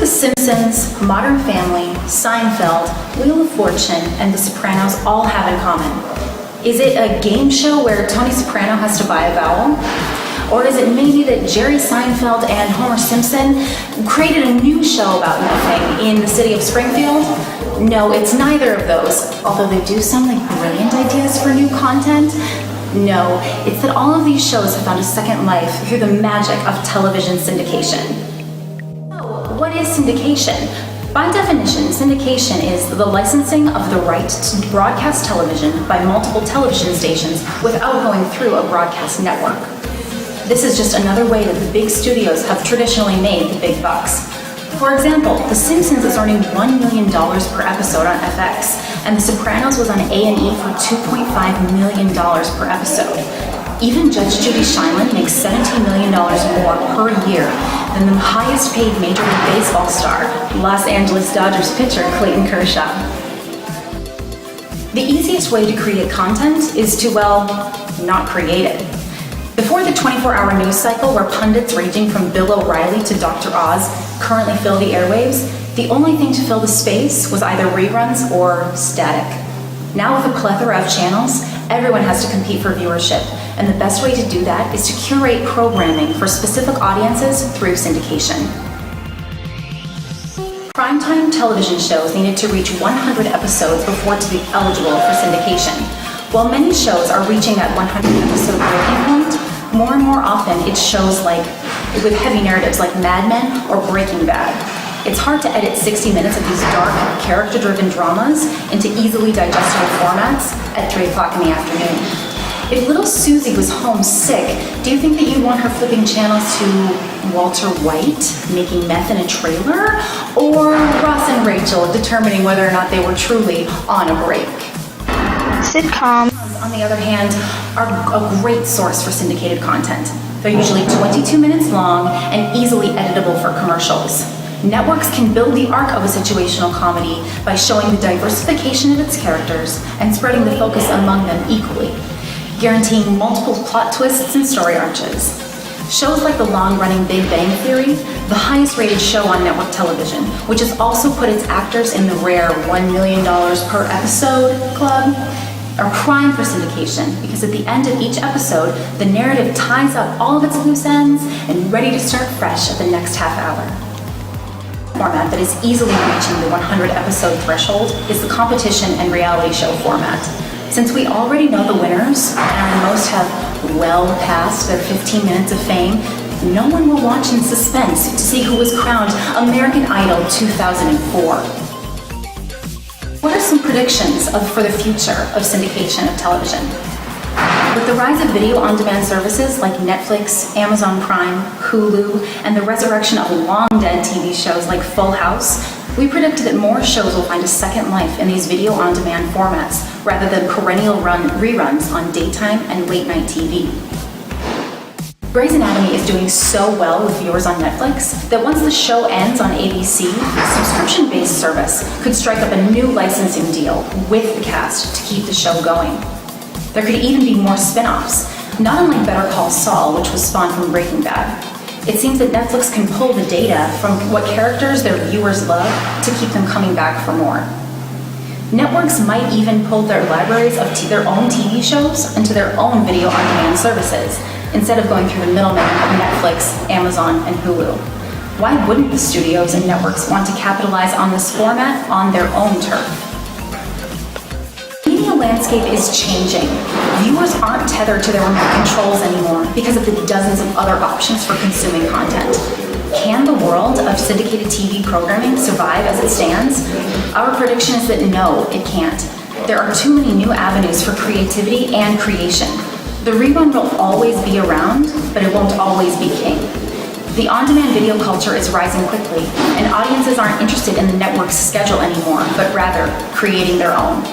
The Simpsons, Modern Family, Seinfeld, Wheel of Fortune, and The Sopranos all have in common? Is it a game show where Tony Soprano has to buy a vowel? Or is it maybe that Jerry Seinfeld and Homer Simpson created a new show about nothing in the city of Springfield? No, it's neither of those, although they do sound like brilliant ideas for new content. No, it's that all of these shows have found a second life through the magic of television syndication. So, what is syndication? By definition, syndication is the licensing of the right to broadcast television by multiple television stations without going through a broadcast network. This is just another way that the big studios have traditionally made the big bucks. For example, The Simpsons is earning $1 million per episode on FX, and The Sopranos was on A&E for $2.5 million per episode. Even Judge Judy Shyman makes $17 million more per year than the highest paid Major League Baseball star, Los Angeles Dodgers pitcher Clayton Kershaw. The easiest way to create content is to, well, not create it. Before the 24-hour news cycle where pundits ranging from Bill O'Reilly to Dr. Oz currently fill the airwaves, the only thing to fill the space was either reruns or static. Now with a plethora of channels, everyone has to compete for viewership, and the best way to do that is to curate programming for specific audiences through syndication. Primetime television shows needed to reach 100 episodes before to be eligible for syndication. While many shows are reaching that 100 episode breaking point, more and more often it's shows like with heavy narratives like Mad Men or Breaking Bad. It's hard to edit 60 minutes of these dark, character-driven dramas into easily digestible formats at 3 o'clock in the afternoon. If little Susie was homesick, do you think that you'd want her flipping channels to Walter White making meth in a trailer, or Ross and Rachel determining whether or not they were truly on a break? Sitcoms, on the other hand, are a great source for syndicated content. They're usually 22 minutes long and easily editable for commercials. Networks can build the arc of a situational comedy by showing the diversification of its characters and spreading the focus among them equally, guaranteeing multiple plot twists and story arches. Shows like the long-running Big Bang Theory, the highest-rated show on network television, which has also put its actors in the rare $1 million per episode club, are prime for syndication because at the end of each episode, the narrative ties up all of its loose ends and ready to start fresh at the next half hour. Format that is easily reaching the 100 episode threshold is the competition and reality show format. Since we already know the winners and most have well past their 15 minutes of fame, no one will watch in suspense to see who was crowned American Idol 2004. What are some predictions for the future of syndication of television? With the rise of video-on-demand services like Netflix, Amazon Prime, Hulu, and the resurrection of long-dead TV shows like Full House, we predict that more shows will find a second life in these video-on-demand formats rather than perennial reruns on daytime and late-night TV. Grey's Anatomy is doing so well with viewers on Netflix that once the show ends on ABC, subscription-based service could strike up a new licensing deal with the cast to keep the show going. There could even be more spin-offs, not unlike Better Call Saul, which was spawned from Breaking Bad. It seems that Netflix can pull the data from what characters their viewers love to keep them coming back for more. Networks might even pull their libraries of their own TV shows into their own video-on-demand services, instead of going through the middleman of Netflix, Amazon, and Hulu. Why wouldn't the studios and networks want to capitalize on this format on their own turf? The media landscape is changing. Viewers aren't tethered to their remote controls anymore because of the dozens of other options for consuming content. Can the world of syndicated TV programming survive as it stands? Our prediction is that no, it can't. There are too many new avenues for creativity and creation. The rerun will always be around, but it won't always be king. The on-demand video culture is rising quickly, and audiences aren't interested in the network's schedule anymore, but rather creating their own.